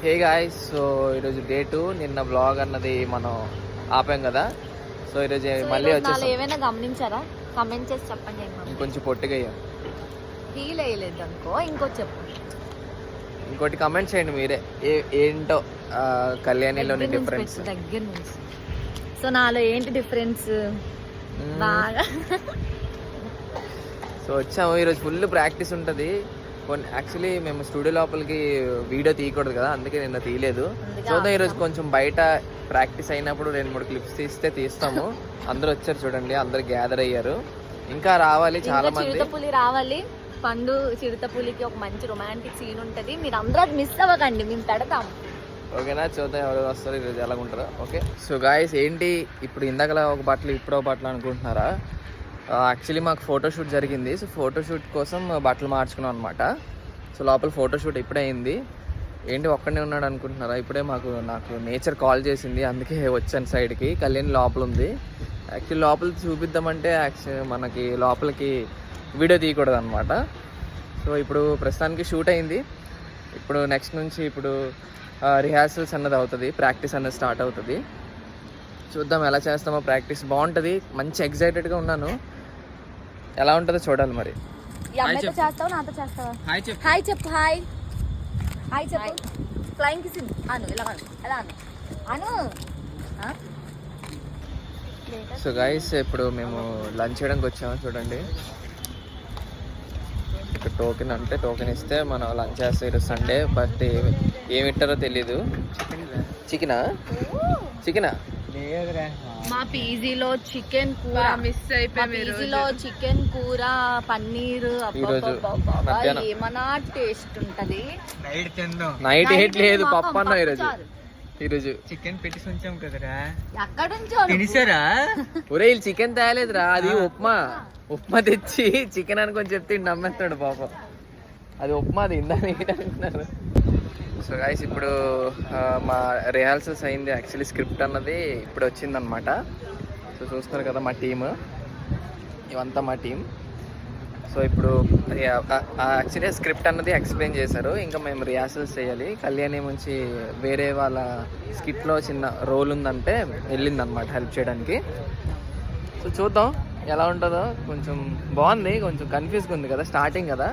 Hey guys, so ఈరోజు day 2. నిన్న blog అన్నది మనం ఆపాం కదా. సో ఈరోజు మళ్ళీ వచ్చేసాం. ఏమైనా గమనించారా? కమెంట్ చేసి చెప్పండి. ఇంకొంచెం పొట్టిగా అయ్యాం. ఫీల్ అయ్యలేదు అనుకో. ఇంకోటి కమెంట్ చేయండి మీరే, ఏంటో కళ్యాణిలోని డిఫరెన్స్ దగ్గర నుంచి. సో నాలో ఏంటి డిఫరెన్స్ బాగా. సో వచ్చాము. ఈరోజు ఫుల్ ప్రాక్టీస్ ఉంటుంది. యాక్చువల్లీ మేము స్టూడియో లోపలికి వీడియో తీయకూడదు కదా, అందుకే నిన్న తీయలేదు. చూద్దాం, ఈరోజు కొంచెం బయట ప్రాక్టీస్ అయినప్పుడు 2-3 క్లిప్స్ తీస్తాము. అందరూ వచ్చారు చూడండి, అందరు గ్యాదర్ అయ్యారు. ఇంకా రావాలి చాలా మంది. చిరుతపులి రావాలి. పండు చిరుతపులికి ఒక మంచి రొమాంటిక్ సీన్ ఉంటది, మీరు అందరూ అది మిస్ అవ్వకండి, మేము పెడతాం. ఓకేనా? చూద్దాం ఎవరు వస్తారు ఈరోజు, ఎలా ఉంటారో. ఓకే. సో గాయస్, ఏంటి ఇప్పుడు ఇందాకలా ఒక బట్టలు ఇప్పుడు బట్టలు అనుకుంటున్నారా? యాక్చువల్లీ మాకు ఫోటోషూట్ జరిగింది. సో ఫోటోషూట్ కోసం బట్టలు మార్చుకున్నాం అనమాట. సో లోపల ఫోటోషూట్ ఇప్పుడే అయింది. ఏంటి ఒక్కడే ఉన్నాడు అనుకుంటున్నారా? ఇప్పుడే నాకు నేచర్ కాల్ చేసింది, అందుకే వచ్చాను సైడ్కి. కళ్యాణి లోపల ఉంది. యాక్చువల్లీ లోపల చూపిద్దామంటే మనకి లోపలికి వీడియో తీయకూడదు అనమాట. సో ఇప్పుడు ప్రస్తుతానికి షూట్ అయింది. ఇప్పుడు నెక్స్ట్ నుంచి ఇప్పుడు రిహార్సల్స్ అన్నది అవుతుంది, ప్రాక్టీస్ అన్నది స్టార్ట్ అవుతుంది. చూద్దాం ఎలా చేస్తామో. ప్రాక్టీస్ బాగుంటుంది, మంచి ఎక్సైటెడ్గా ఉన్నాను. ఎలా ఉంటుందో చూడాలి మరి. హాయ్ చెప్పు. హాయ్ చెప్పు. ఫ్లయింగ్ కిస్ అను. ఎలా అను. సో గైస్, ఇప్పుడు మేము లంచ్ చేయడానికి వచ్చాము. చూడండి, ఇక్కడ టోకెన్ అంటే టోకెన్ ఇస్తే మనం లంచ్ చేస్తే ఈరోజు సండే. బట్ ఏమి ఇట్టారో తెలీదు. చికెనా మా పీజీలో చికెన్ కూర మిస్ అయిపోయింది. చికెన్ కూర పన్నీర్ ఏమన్నా టేస్ట్ ఉంటది. నైట్ హేట్ లేదు, పప్పు అన్న ఈరోజు చికెన్ పెట్టి ఉంచాం కదరా. ఎక్కడ నుంచో తినేసారా? ఒరే, వీళ్ళు చికెన్ తేలేదురా, అది ఉప్మా తెచ్చి చికెన్ అనుకొని చెప్తే నమ్మేస్తాడు పాపం. అది ఉప్మా, అది ఇందా అనుకున్నారు. సో గైస్, ఇప్పుడు మా రిహార్సల్స్ అయింది. యాక్చువల్లీ స్క్రిప్ట్ అన్నది ఇప్పుడు వచ్చిందనమాట. సో చూస్తున్నారు కదా మా టీమ్, ఇవంతా మా టీం. సో ఇప్పుడు యాక్చువల్లీ స్క్రిప్ట్ అన్నది ఎక్స్ప్లెయిన్ చేశారు, ఇంకా మేము రిహార్సల్స్ చేయాలి. కళ్యాణి నుంచి వేరే వాళ్ళ స్కిట్లో చిన్న రోల్ ఉందంటే వెళ్ళిందనమాట హెల్ప్ చేయడానికి. సో చూద్దాం ఎలా ఉంటుందో. కొంచెం బాగుంది, కొంచెం కన్ఫ్యూజ్గా ఉంది కదా, స్టార్టింగ్ కదా.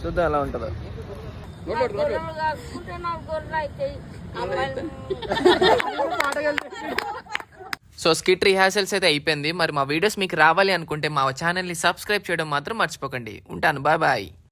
చూద్దాం ఎలా ఉంటుందో. సో స్కిట్ రిహార్సల్స్ అయితే అయిపోయింది. మరి మా వీడియోస్ మీకు రావాలి అనుకుంటే మా ఛానల్ని సబ్స్క్రైబ్ చేయడం మాత్రం మర్చిపోకండి. ఉంటాను, బాయ్ బాయ్.